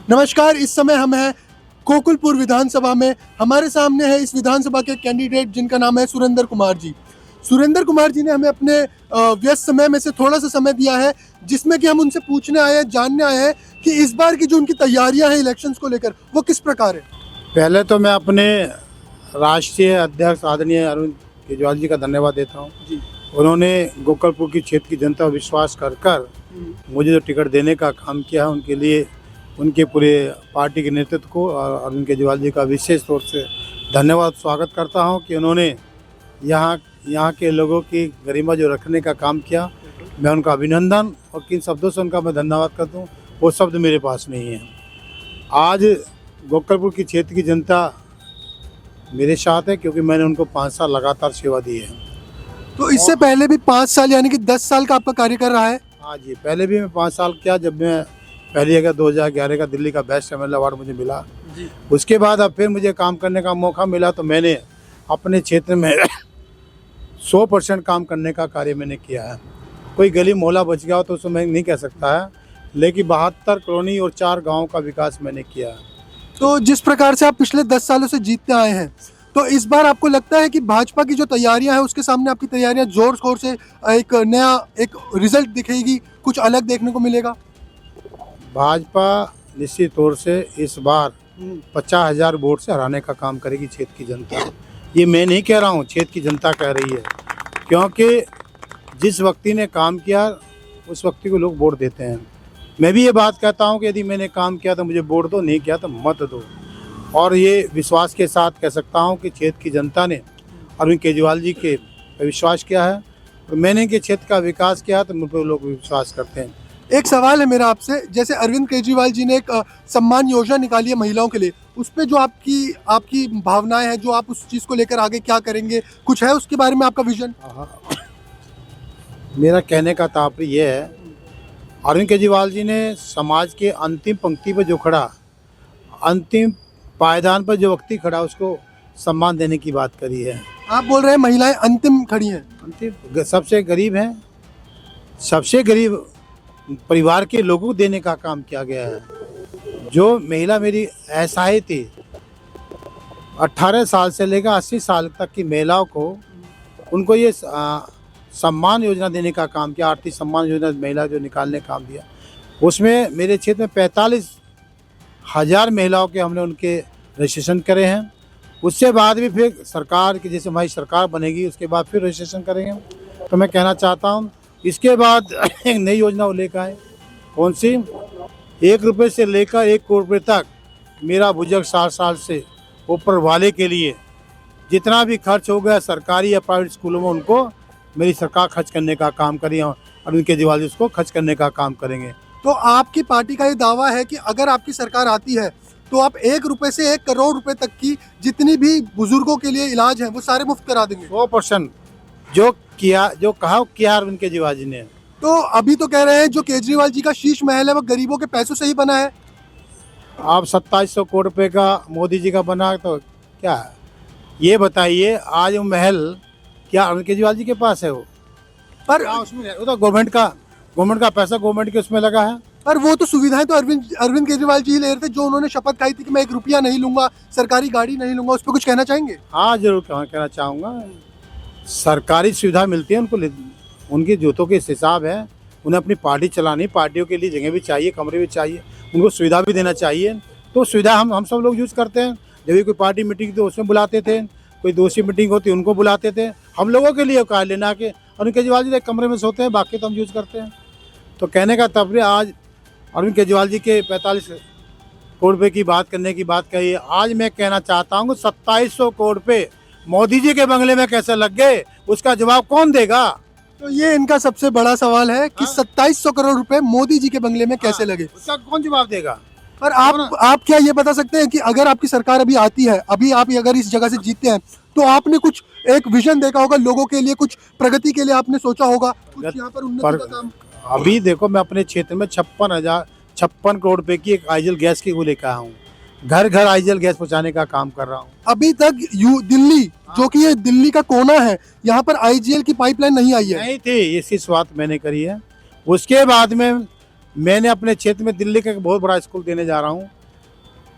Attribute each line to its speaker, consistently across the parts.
Speaker 1: नमस्कार, इस समय हम हैं गोकुलपुर विधानसभा में। हमारे सामने है इस विधानसभा के कैंडिडेट जिनका नाम है सुरेंद्र कुमार जी। सुरेंद्र कुमार जी ने हमें अपने व्यस्त समय में से थोड़ा सा समय दिया है, जिसमें कि हम उनसे पूछने आए हैं, जानने आए हैं कि इस बार की जो उनकी तैयारियां हैं इलेक्शंस को लेकर, वो किस प्रकार है।
Speaker 2: पहले तो मैं अपने राष्ट्रीय अध्यक्ष आदरणीय अरविंद केजरीवाल जी का धन्यवाद देता हूँ
Speaker 1: जी।
Speaker 2: उन्होंने गोकुलपुर की क्षेत्र की जनता पर विश्वास कर मुझे जो टिकट देने का काम किया है, उनके लिए उनके पूरे पार्टी के नेतृत्व को और अरविंद केजरीवाल जी का विशेष तौर से धन्यवाद स्वागत करता हूं कि उन्होंने यहाँ के लोगों की गरिमा जो रखने का काम किया। मैं उनका अभिनंदन और किन शब्दों से उनका मैं धन्यवाद करता हूँ, वो शब्द मेरे पास नहीं है। आज गोकुलपुर की क्षेत्र की जनता मेरे साथ है क्योंकि मैंने उनको 5 साल लगातार सेवा दी है।
Speaker 1: तो इससे पहले भी 5 साल यानी कि 10 साल का आपका कार्य कर रहा है।
Speaker 2: हाँ जी, पहले भी मैं 5 साल किया। जब मैं पहली जगह 2011 का दिल्ली का बेस्ट एमएलए अवार्ड मुझे मिला
Speaker 1: जी।
Speaker 2: उसके बाद अब फिर मुझे काम करने का मौका मिला, तो मैंने अपने क्षेत्र में 100% काम करने का कार्य मैंने किया है। कोई गली मोहल्ला बच गया हो तो उसमें मैं नहीं कह सकता है, लेकिन 72 कॉलोनी और 4 गाँव का विकास मैंने किया है।
Speaker 1: तो जिस प्रकार से आप पिछले 10 सालों से जीतते आए हैं, तो इस बार आपको लगता है कि भाजपा की जो तैयारियां हैं उसके सामने आपकी तैयारियां जोर शोर से एक नया एक रिजल्ट दिखेगी, कुछ अलग देखने को मिलेगा।
Speaker 2: भाजपा निश्चित तौर से इस बार 50,000 वोट से हराने का काम करेगी क्षेत्र की जनता। ये मैं नहीं कह रहा हूँ, क्षेत्र की जनता कह रही है, क्योंकि जिस व्यक्ति ने काम किया उस व्यक्ति को लोग वोट देते हैं। मैं भी ये बात कहता हूँ कि यदि मैंने काम किया तो मुझे वोट दो, नहीं किया तो मत दो। और ये विश्वास के साथ कह सकता हूँ कि क्षेत्र की जनता ने अरविंद केजरीवाल जी के विश्वास किया है, तो मैंने इनके क्षेत्र का विकास किया तो मुझ पर लोग विश्वास करते हैं।
Speaker 1: एक सवाल है मेरा आपसे, जैसे अरविंद केजरीवाल जी ने एक सम्मान योजना निकाली है महिलाओं के लिए, उस पे जो आपकी भावनाएं हैं, जो आप उस चीज को लेकर आगे क्या करेंगे, कुछ है उसके बारे में आपका विजन।
Speaker 2: मेरा कहने का तात्पर्य यह है, अरविंद केजरीवाल जी ने समाज के अंतिम पंक्ति पर जो खड़ा, अंतिम पायदान पर जो व्यक्ति खड़ा, उसको सम्मान देने की बात करी है।
Speaker 1: आप बोल रहे हैं महिलाएं अंतिम खड़ी हैं।
Speaker 2: अंतिम सबसे गरीब हैं, सबसे गरीब परिवार के लोगों को देने का काम किया गया है। जो महिला मेरी असहाय थी, 18 साल से लेकर 80 साल तक की महिलाओं को, उनको ये सम्मान योजना देने का काम किया। आर्थिक सम्मान योजना महिला जो निकालने का काम दिया, उसमें मेरे क्षेत्र में 45,000 महिलाओं के हमने उनके रजिस्ट्रेशन करे हैं। उससे बाद भी फिर सरकार की, जैसे हमारी सरकार बनेगी उसके बाद फिर रजिस्ट्रेशन करेंगे। तो मैं कहना चाहता हूँ इसके बाद एक नई योजना वो लेकर आए। कौन सी? 1 रुपये से लेकर 1 करोड़ रुपये तक मेरा बुजुर्ग 60 साल से ऊपर वाले के लिए जितना भी खर्च हो गया सरकारी या प्राइवेट स्कूलों में, उनको मेरी सरकार खर्च करने का काम करी है। अरविंद केजरीवाल जी उसको खर्च करने का काम करेंगे।
Speaker 1: तो आपकी पार्टी का ये दावा है कि अगर आपकी सरकार आती है तो आप 1 रुपये से 1 करोड़ रुपए तक की जितनी भी बुजुर्गों के लिए इलाज है वो सारे मुफ्त करा देंगे।
Speaker 2: 100% जो किया अरविंद केजरीवाल जी ने।
Speaker 1: तो अभी तो कह रहे हैं जो केजरीवाल जी का शीश महल है वो गरीबों के पैसों से ही बना है।
Speaker 2: आप 2700 करोड़ रुपए का मोदी जी का बना, तो क्या ये बताइए, आज वो महल क्या अरविंद केजरीवाल जी के पास है? वो
Speaker 1: पर
Speaker 2: उसमें वो तो गवर्नमेंट का पैसा गवर्नमेंट के उसमें लगा है।
Speaker 1: पर वो तो सुविधाएं तो अरविंद केजरीवाल जी ही ले रहे थे, जो उन्होंने शपथ खाई थी कि मैं 1 रुपया नहीं लूंगा, सरकारी गाड़ी नहीं लूंगा। उस पर कुछ कहना चाहेंगे?
Speaker 2: हाँ जरूर कहना चाहूँगा। सरकारी सुविधा मिलती है उनको, उनके जूतों के हिसाब है। उन्हें अपनी पार्टी चलानी, पार्टियों के लिए जगह भी चाहिए, कमरे भी चाहिए, उनको सुविधा भी देना चाहिए। तो सुविधा हम सब लोग यूज़ करते हैं। जब भी कोई पार्टी मीटिंग तो उसमें बुलाते थे, कोई दोस्ती मीटिंग होती उनको बुलाते थे। हम लोगों के लिए कार्य लेना के अरविंद केजरीवाल जी एक कमरे में सोते हैं, बाकी तो हम यूज़ करते हैं। तो कहने का तात्पर्य, आज अरविंद केजरीवाल जी के 45 करोड़ रुपये की बात करने की बात कही है। आज मैं कहना चाहता हूँ 2700 करोड़ रुपये मोदी जी के बंगले में कैसे लग गए, उसका जवाब कौन देगा?
Speaker 1: तो ये इनका सबसे बड़ा सवाल है कि 2700 करोड़ रुपए मोदी जी के बंगले में कैसे लगे,
Speaker 2: उसका कौन जवाब देगा?
Speaker 1: पर आप क्या ये बता सकते हैं कि अगर आपकी सरकार अभी आती है, अभी आप अगर इस जगह से जीतते हैं, तो आपने कुछ एक विजन देखा होगा लोगों के लिए, कुछ प्रगति के लिए आपने सोचा होगा, कुछ यहाँ पर उन्नति का काम?
Speaker 2: अभी देखो, मैं अपने क्षेत्र में 56 करोड़ रुपए की एक आईजीएल गैस की वो लेकर आया हूँ। घर घर आईजीएल गैस पहुँचाने का काम कर रहा हूँ।
Speaker 1: अभी तक दिल्ली, जो कि ये दिल्ली का कोना है, यहाँ पर आईजीएल की पाइपलाइन नहीं आई है।
Speaker 2: नहीं थी, इसकी शुरुआत मैंने करी है। उसके बाद में मैंने अपने क्षेत्र में दिल्ली का एक बहुत बड़ा स्कूल देने जा रहा हूँ।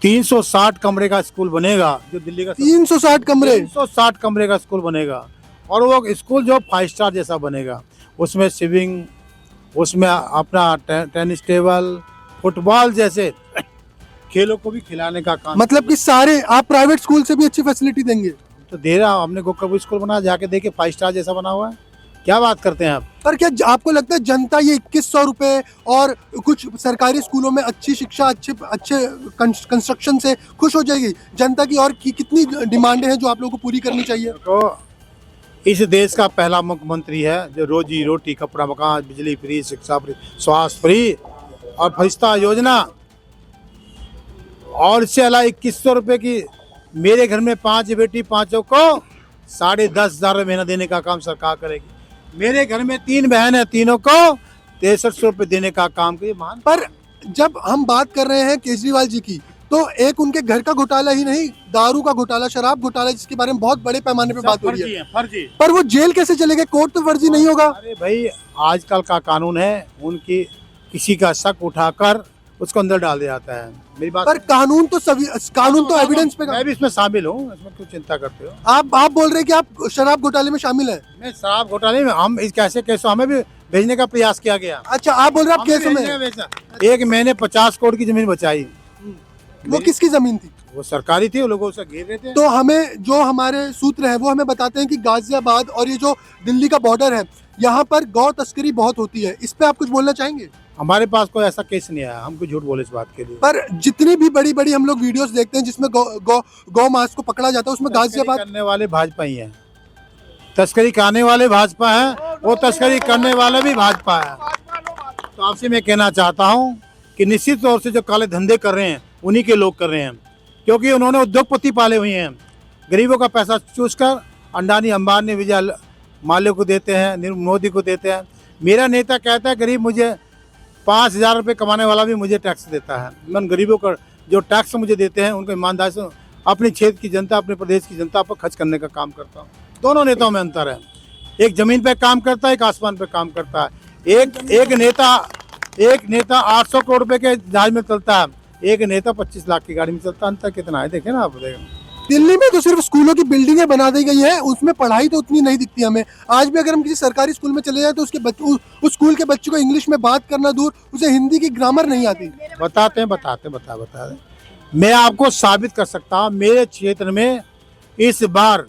Speaker 2: 360 कमरे का स्कूल बनेगा, जो दिल्ली का
Speaker 1: 360 कमरे।
Speaker 2: 360 कमरे का स्कूल बनेगा, और वो स्कूल जो 5 स्टार जैसा बनेगा। उसमें स्विमिंग, उसमें अपना टेनिस टेबल, फुटबॉल जैसे खेलों को भी खिलाने का काम।
Speaker 1: मतलब कि सारे आप प्राइवेट स्कूल से भी अच्छी फैसिलिटी देंगे।
Speaker 2: तो दे रहा, हमने गोकर्ण स्कूल बनाया, जाके देखे 5 स्टार जैसा बना हुआ है। क्या बात करते हैं आप?
Speaker 1: पर क्या आपको लगता है जनता ये 2100 रुपए और कुछ सरकारी स्कूलों में अच्छी शिक्षा, अच्छे कंस्ट्रक्शन से खुश हो जाएगी जनता की? और कितनी डिमांडें हैं जो आप लोगों को पूरी करनी चाहिए?
Speaker 2: तो इस देश का पहला मुख्यमंत्री है जो रोजी रोटी, कपड़ा, मकान, बिजली फ्री, शिक्षा फ्री, स्वास्थ्य फ्री और फरिश्ता योजना, और इससे अलावा 2100 रुपये की मेरे घर में 5 बेटी 5 को 10,500 महीना देने का काम सरकार करेगी। मेरे घर में 3 बहन है, तीनों को 6300 रुपये देने का काम करिए। मान
Speaker 1: पर जब हम बात कर रहे हैं केजरीवाल जी की, तो एक उनके घर का घोटाला ही नहीं, दारू का घोटाला, शराब घोटाला, जिसके बारे में बहुत बड़े पैमाने पे बात हो रही है।
Speaker 2: फर्जी।
Speaker 1: पर वो जेल कैसे चले गए? कोर्ट तो फर्जी नहीं होगा?
Speaker 2: अरे भाई, आजकल का कानून है, उनकी किसी का शक उठाकर उसको अंदर डाल दिया जाता है। मेरी बात,
Speaker 1: पर कानून तो एविडेंस पे।
Speaker 2: मैं भी इसमें शामिल हूँ, इसमें क्यों चिंता करते हो?
Speaker 1: आप बोल रहे हैं कि आप शराब घोटाले में शामिल हैं?
Speaker 2: मैं शराब घोटाले में, हम इस कैसे केसों हमें भी भेजने का प्रयास किया गया।
Speaker 1: अच्छा, आप बोल रहे हैं आप
Speaker 2: हमें
Speaker 1: केस में?
Speaker 2: भेजने का भेजा। एक मैंने 50 करोड़ की जमीन बचाई,
Speaker 1: वो किसकी जमीन थी?
Speaker 2: वो सरकारी थी, वो लोगों से घेर रहे थे।
Speaker 1: तो हमें जो हमारे सूत्र हैं वो हमें बताते हैं कि गाजियाबाद और ये जो दिल्ली का बॉर्डर है, यहाँ पर गौ तस्करी बहुत होती है। इस पे आप कुछ बोलना चाहेंगे?
Speaker 2: हमारे पास कोई ऐसा केस नहीं आया, हम कोई झूठ बोले इस बात के लिए।
Speaker 1: पर जितनी भी बड़ी बड़ी हम लोग वीडियोस देखते हैं जिसमें गौ मांस को पकड़ा जाता है, उसमें गाजियाबाद
Speaker 2: करने वाले भाजपा ही हैं, तस्करी करने वाले भाजपा हैं, वो तस्करी करने वाले भी भाजपा है। तो आपसे मैं कहना चाहता हूँ कि निश्चित तौर से जो काले धंधे कर रहे हैं उन्हीं के लोग कर रहे हैं, क्योंकि उन्होंने उद्योगपति पाले हुए हैं। गरीबों का पैसा चूस कर अंडानी, अंबानी, विजय माल्या को देते हैं, मोदी को देते हैं। मेरा नेता कहता है गरीब मुझे 5,000 रुपये कमाने वाला भी मुझे टैक्स देता है। मैं उन गरीबों का जो टैक्स मुझे देते हैं उनको ईमानदारी से अपने क्षेत्र की जनता, अपने प्रदेश की जनता पर खर्च करने का काम करता हूँ। दोनों नेताओं में अंतर है, एक जमीन पे काम करता है, एक आसमान पे काम करता है। एक नेता 800 करोड़ रुपए के जहाज में चलता है, एक नेता 25 लाख की गाड़ी में चलता है। अंतर कितना है देखे ना आप।
Speaker 1: दिल्ली में तो सिर्फ स्कूलों की बिल्डिंगें बना दी गई है, उसमें पढ़ाई तो उतनी नहीं दिखती हमें। आज भी अगर हम किसी सरकारी स्कूल में चले जाए तो उस स्कूल के बच्चे को इंग्लिश में बात करना दूर, उसे हिंदी की ग्रामर नहीं आती।
Speaker 2: बताते मैं आपको साबित कर सकता हूँ। मेरे क्षेत्र में इस बार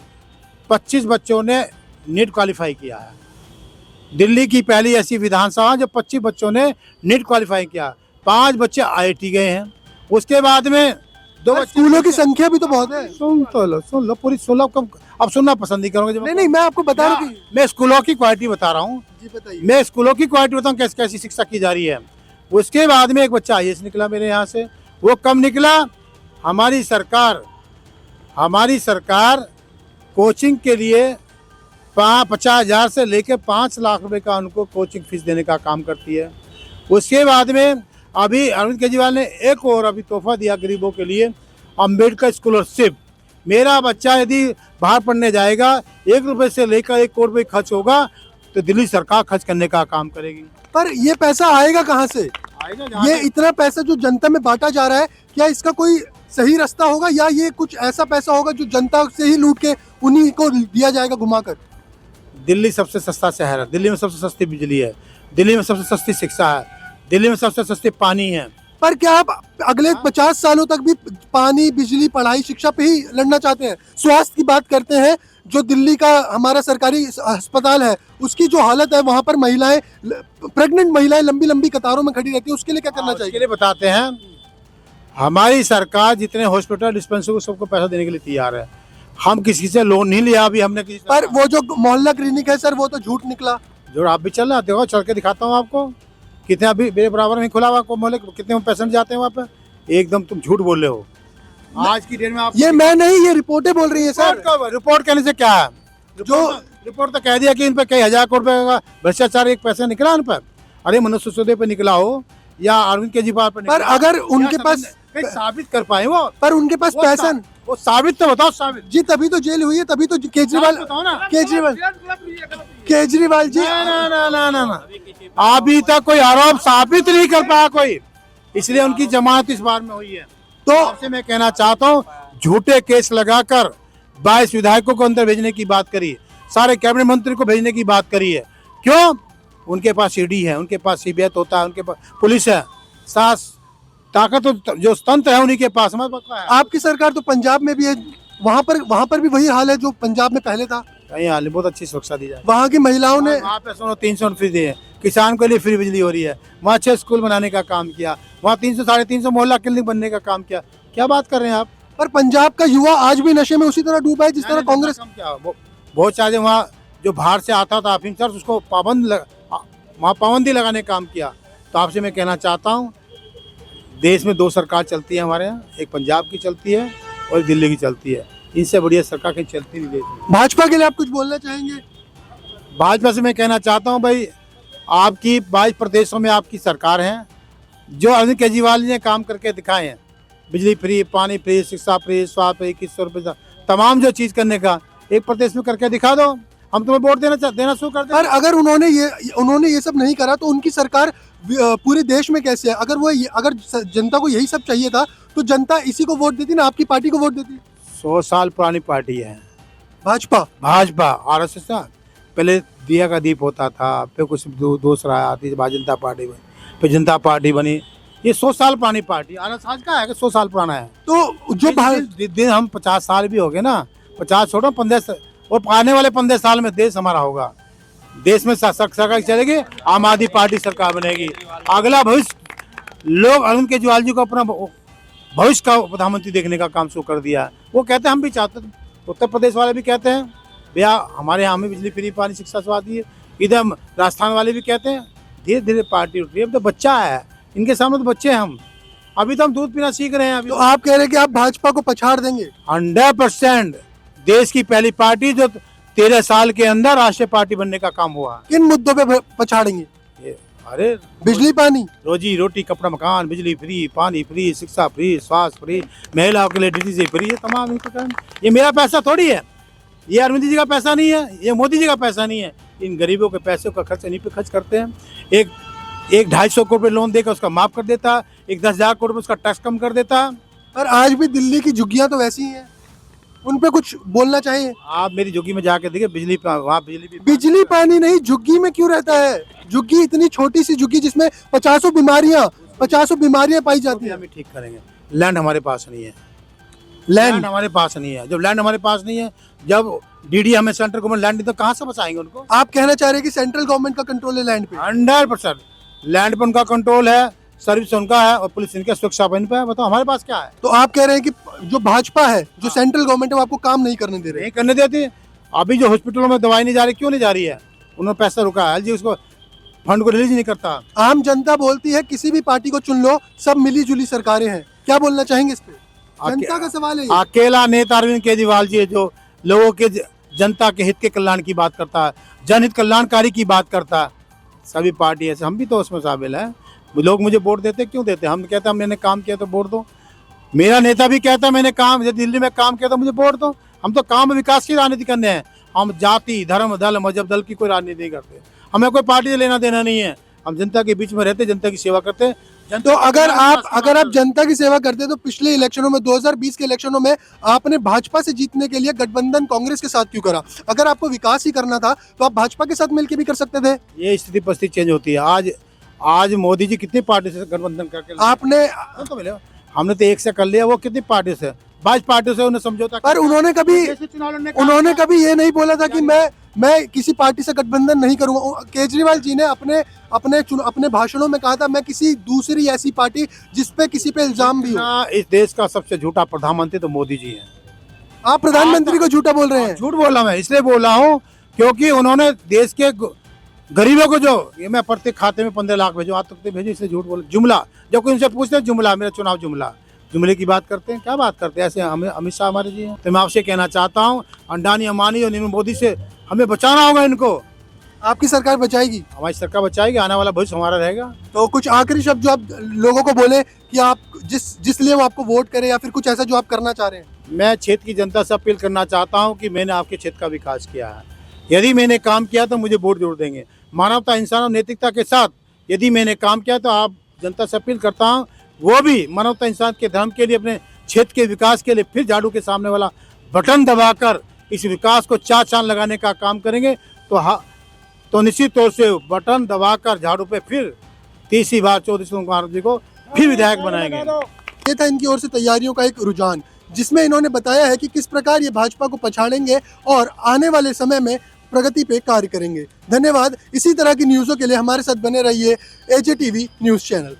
Speaker 2: 25 बच्चों ने नीट क्वालिफाई किया है। दिल्ली की पहली ऐसी विधानसभा जो 25 बच्चों ने नीट क्वालिफाई किया। 5 बच्चे IIT गए हैं। उसके बाद में 2
Speaker 1: स्कूलों की संख्या भी तो बहुत है।
Speaker 2: सुन लो पूरी 16 कम। अब सुनना पसंद नहीं करोगे?
Speaker 1: नहीं, मैं आपको बता रहा हूँ।
Speaker 2: मैं स्कूलों की क्वालिटी बता रहा हूँ।
Speaker 1: जी बताइए।
Speaker 2: मैं स्कूलों की क्वालिटी बताऊँ कैसी कैसी शिक्षा की जा रही है। उसके बाद में एक बच्चा IAS निकला मेरे यहाँ से। वो कब निकला? हमारी सरकार कोचिंग के लिए 50,000 से लेकर 5 लाख रुपए का उनको कोचिंग फीस देने का काम करती है। उसके बाद में अभी अरविंद केजरीवाल ने एक और अभी तोहफा दिया गरीबों के लिए, अम्बेडकर स्कॉलरशिप। मेरा बच्चा यदि बाहर पढ़ने जाएगा, 1 रुपए से लेकर 1 करोड़ रुपए खर्च होगा तो दिल्ली सरकार खर्च करने का काम करेगी।
Speaker 1: पर ये पैसा आएगा कहाँ से? ये इतना पैसा जो जनता में बांटा जा रहा है, क्या इसका कोई सही रास्ता होगा, या ये कुछ ऐसा पैसा होगा जो जनता से ही लूट के उन्हीं को दिया जाएगा घुमाकर?
Speaker 2: दिल्ली सबसे सस्ता शहर है, दिल्ली में सबसे सस्ती बिजली है, दिल्ली में सबसे सस्ती शिक्षा है, दिल्ली में सबसे सस्ती पानी है।
Speaker 1: पर क्या आप अगले 50 सालों तक भी पानी, बिजली, पढ़ाई, शिक्षा पे ही लड़ना चाहते हैं? स्वास्थ्य की बात करते हैं, जो दिल्ली का हमारा सरकारी अस्पताल है उसकी जो हालत है, वहाँ पर महिलाएं, प्रेग्नेंट महिलाएं लंबी लंबी कतारों में खड़ी रहती है, उसके लिए क्या करना चाहिए?
Speaker 2: उसके लिए बताते हैं, हमारी सरकार जितने हॉस्पिटल, डिस्पेंसरी को सबको पैसा देने के लिए तैयार है। हम किसी से लोन नहीं लिया अभी हमने किसी।
Speaker 1: पर वो जो मोहल्ला क्लिनिक है सर, वो तो झूठ निकला।
Speaker 2: जो आप भी चल रहा, देखो चल के दिखाता हूँ आपको, कितने अभी मेरे बराबर में खुला हुआ मोहल्ले, कितने पेशेंट जाते हैं वहाँ पे। एकदम तुम झूठ बोल रहे हो आज की डेट में। आप
Speaker 1: ये मैं नहीं, ये रिपोर्टें बोल रही है सर।
Speaker 2: रिपोर्ट कहने से क्या है? जो रिपोर्ट तो कह दिया कि इन पर कई हजार करोड़ रुपए का भ्रष्टाचार, एक पैसा निकला इन पर। अरे मनुष्य सिसोदिया पे निकला हो या अरविंद केजरीवाल पर,
Speaker 1: पर अगर उनके पास
Speaker 2: साबित कर पाए वो,
Speaker 1: पर उनके पास पैसा,
Speaker 2: वो साबित तो बताओ। साबित जी,
Speaker 1: तभी तो जेल हुई है, तभी तो केजरीवाल जी।
Speaker 2: ना अभी तक कोई आरोप साबित नहीं कर पाया कोई, इसलिए उनकी जमानत इस बार में हुई है।
Speaker 1: तो
Speaker 2: आपसे मैं कहना चाहता हूँ, झूठे केस लगाकर 22 विधायकों को अंदर भेजने की बात करी, सारे कैबिनेट मंत्री को भेजने की बात करी है। क्यों? उनके पास ईडी है, उनके पास सीबीआई होता है, उनके पास पुलिस है, सास ताकत तो जो तंत्र है उन्हीं के पास। हमारे पास क्या है?
Speaker 1: आपकी सरकार तो पंजाब में भी है, वहां पर भी वही हाल है जो पंजाब में पहले था।
Speaker 2: कहीं हाल नहीं, बहुत अच्छी सुरक्षा दी जाए।
Speaker 1: वहां की महिलाओं ने
Speaker 2: वहाँ पे 300 फ्री दिए, किसान के लिए फ्री बिजली हो रही है, वहाँ 6 स्कूल बनाने का काम किया, वहाँ 300 350 मोहल्ला क्लिनिक बनने का काम किया। क्या बात कर रहे हैं आप?
Speaker 1: पर पंजाब का युवा आज भी नशे में उसी तरह डूबा है जिस तरह कांग्रेस।
Speaker 2: काम क्या बहुत सारे वहाँ जो बाहर से आता था अफीम उसको वहाँ पाबंदी लगाने का काम किया। तो आपसे मैं कहना चाहता हूँ, देश में 2 सरकार चलती है हमारे यहाँ, एक पंजाब की चलती है और एक दिल्ली की चलती है। इनसे बढ़िया सरकार कहीं चलती नहीं देश में।
Speaker 1: भाजपा के लिए आप कुछ बोलना चाहेंगे?
Speaker 2: भाजपा से मैं कहना चाहता हूँ भाई, आपकी 22 प्रदेशों में आपकी सरकार है, जो अरविंद केजरीवाल ने काम करके दिखाए हैं, बिजली फ्री, पानी फ्री, शिक्षा फ्री, स्वास्थ्य फ्री, 2100 रुपये, तमाम जो चीज़ करने का एक प्रदेश में करके दिखा दो, हम तुम्हें वोट देना शुरू कर दें।
Speaker 1: पर अगर उन्होंने ये सब नहीं करा तो उनकी सरकार पूरे देश में कैसे है? अगर जनता को यही सब चाहिए था तो जनता इसी को वोट देती ना, आपकी पार्टी को वोट देती।
Speaker 2: 100 साल पुरानी पार्टी है
Speaker 1: भाजपा।
Speaker 2: RSS ना, पहले दिया का दीप होता था, फिर कुछ दूसरा आती भारतीय जनता पार्टी बनी, फिर जनता पार्टी बनी। ये 100 साल पुरानी पार्टी RSS आज का है कि 100 साल पुराना है।
Speaker 1: तो जो
Speaker 2: दिन हम 50 साल भी हो गए ना, 50 छोड़ो 15, और आने वाले 15 साल में देश हमारा होगा, देश में सरकार चलेगी, आम आदमी पार्टी सरकार बनेगी। अगला भविष्य लोग अरविंद केजरीवाल जी को अपना भविष्य का प्रधानमंत्री देखने का काम शुरू कर दिया है। वो कहते हैं हम भी चाहते थे, उत्तर प्रदेश वाले भी कहते हैं भैया हमारे यहाँ में बिजली फ्री, पानी, शिक्षा, स्वास्थ्य दिए, इधर राजस्थान वाले भी कहते हैं। धीरे धीरे पार्टी उठ रही है। अब तो बच्चा है, इनके सामने तो बच्चे हैं हम, अभी तो हम दूध पीना सीख रहे हैं। अभी
Speaker 1: तो आप कह रहे हैं कि आप भाजपा को पछाड़ देंगे?
Speaker 2: 100% देश की पहली पार्टी जो 13 साल के अंदर राष्ट्रीय पार्टी बनने का काम हुआ।
Speaker 1: किन मुद्दों पे पछाड़ेंगे?
Speaker 2: अरे
Speaker 1: बिजली, पानी,
Speaker 2: रोजी रोटी, कपड़ा, मकान, बिजली फ्री, पानी फ्री, शिक्षा फ्री, स्वास्थ्य फ्री, महिलाओं के लिए DTC फ्री, ये तमाम इनका काम। ये मेरा पैसा थोड़ी है, ये अरविंद जी का पैसा नहीं है, ये मोदी जी का पैसा नहीं है। इन गरीबों के पैसों का खर्च इन्हीं पे खर्च करते हैं। एक 250 करोड़ रुपये लोन देकर उसका माफ कर देता, एक 10,000 करोड़ रुपये उसका टैक्स कम कर देता।
Speaker 1: पर आज भी दिल्ली की झुग्गियां तो वैसी ही हैं, उन पे कुछ बोलना चाहिए।
Speaker 2: आप मेरी झुग्गी में जाके देखिए, वहाँ
Speaker 1: बिजली पानी नहीं, झुग्गी में क्यों रहता है? झुग्गी इतनी छोटी सी झुग्गी जिसमें 50 बीमारियां पाई जाती हैं।
Speaker 2: हम ठीक करेंगे। लैंड हमारे पास नहीं है,
Speaker 1: लैंड
Speaker 2: हमारे पास नहीं है। जब लैंड हमारे पास नहीं है, जब DD हमें सेंट्रल गवर्नमेंट लैंड तो कहाँ से बचाएंगे उनको?
Speaker 1: आप कहना चाह रहे हैं कि सेंट्रल गवर्नमेंट का कंट्रोल है लैंड पे?
Speaker 2: 100% लैंड पर उनका कंट्रोल है, सर्विस उनका है और पुलिस इनके सुरक्षा पर इन पे है। बताओ हमारे पास क्या है?
Speaker 1: तो आप कह रहे हैं कि जो भाजपा है, जो सेंट्रल गवर्नमेंट है, वो आपको काम नहीं करने दे रहे?
Speaker 2: नहीं करने देती। अभी जो हॉस्पिटलों में दवाई नहीं जा रही, क्यों नहीं जा रही है? उन्होंने पैसा रुका है जी, उसको फंड को रिलीज नहीं करता।
Speaker 1: आम जनता बोलती है किसी भी पार्टी को चुन लो, सब मिली जुली सरकारें हैं। क्या बोलना चाहेंगे इस पे? जनता का सवाल है।
Speaker 2: अकेला नेता अरविंद केजरीवाल जी है जो लोगों के, जनता के हित के कल्याण की बात करता है, जनहित कल्याणकारी की बात करता है। सभी पार्टी ऐसे, हम भी तो उसमें शामिल हैं। लोग मुझे वोट देते क्यों देते? हम कहते हैं मैंने काम किया तो वोट दो। मेरा नेता भी कहता है मैंने काम, जब दिल्ली में काम किया तो मुझे वोट दो। हम तो काम विकास की राजनीति करने हैं। हम जाति, धर्म, दल, मजहब, दल की कोई राजनीति नहीं करते। हमें कोई पार्टी से लेना देना नहीं है। हम जनता के बीच में रहते, जनता की सेवा करते।
Speaker 1: तो अगर आप जनता की सेवा करते हैं तो पिछले इलेक्शनों में, 2020 के इलेक्शनों में, आपने भाजपा से जीतने के लिए गठबंधन कांग्रेस के साथ क्यों करा? अगर आपको विकास ही करना था तो आप भाजपा के साथ मिलकर भी कर सकते थे।
Speaker 2: ये स्थिति परिस्थिति चेंज होती है। आज मोदी जी कितनी पार्टी से गठबंधन करके
Speaker 1: आपने
Speaker 2: तो मिले, हमने तो एक से कर लिया। वो कितनी पार्टी से? 22 पार्टी से उन्हें समझौता।
Speaker 1: पर उन्होंने कभी ये नहीं बोला था कि मैं किसी पार्टी से गठबंधन नहीं करूंगा। केजरीवाल जी ने अपने भाषणों में कहा था मैं किसी दूसरी ऐसी पार्टी जिसपे किसी पे इल्जाम भी हो।
Speaker 2: इस देश का सबसे झूठा प्रधानमंत्री तो मोदी जी हैं।
Speaker 1: आप प्रधानमंत्री को झूठा बोल रहे हैं?
Speaker 2: झूठ बोल रहा मैं इसलिए बोल रहा हूँ क्योंकि उन्होंने देश के गरीबों को, जो ये मैं प्रत्येक खाते में 15 लाख भेजो, आज तक तो भेजो, इसलिए झूठ बोल। जुमला, जब कोई उनसे पूछते हैं जुमला, मेरा चुनाव जुमले की बात करते हैं। क्या बात करते हैं? ऐसे अमित शाह हमारे जी हैं। तो मैं आपसे कहना चाहता हूँ, अंडानी, अंबानी और नरेंद्र मोदी से हमें बचाना होगा इनको।
Speaker 1: आपकी सरकार बचाएगी?
Speaker 2: हमारी सरकार बचाएगी, आने वाला भविष्य हमारा रहेगा।
Speaker 1: तो कुछ आखिरी शब्द जो आप लोगों को बोले कि आप जिस लिए वो आपको वोट करें, या फिर कुछ ऐसा जो आप करना चाह रहे हैं?
Speaker 2: मैं क्षेत्र की जनता से अपील करना चाहता हूँ कि मैंने आपके क्षेत्र का विकास किया है। यदि मैंने काम किया तो मुझे वोट जरूर देंगे। मानवता, इंसान और नैतिकता के साथ यदि मैंने काम किया तो आप जनता से अपील करता हूँ वो भी मानवता इंसान के धर्म के लिए, अपने क्षेत्र के विकास के लिए फिर झाड़ू के सामने वाला बटन दबाकर इस विकास को चार चांद लगाने का काम करेंगे। तो निश्चित तौर से बटन दबाकर झाड़ू पे फिर तीसरी बार चौधरी सुरेंद्र कुमार जी को फिर विधायक बनाएंगे।
Speaker 1: ये था इनकी ओर से तैयारियों का एक रुझान, जिसमें इन्होंने बताया है कि किस प्रकार ये भाजपा को पछाड़ेंगे और आने वाले समय में प्रगति पे कार्य करेंगे। धन्यवाद। इसी तरह की न्यूज़ों के लिए हमारे साथ बने रहिए AJTV न्यूज़ चैनल।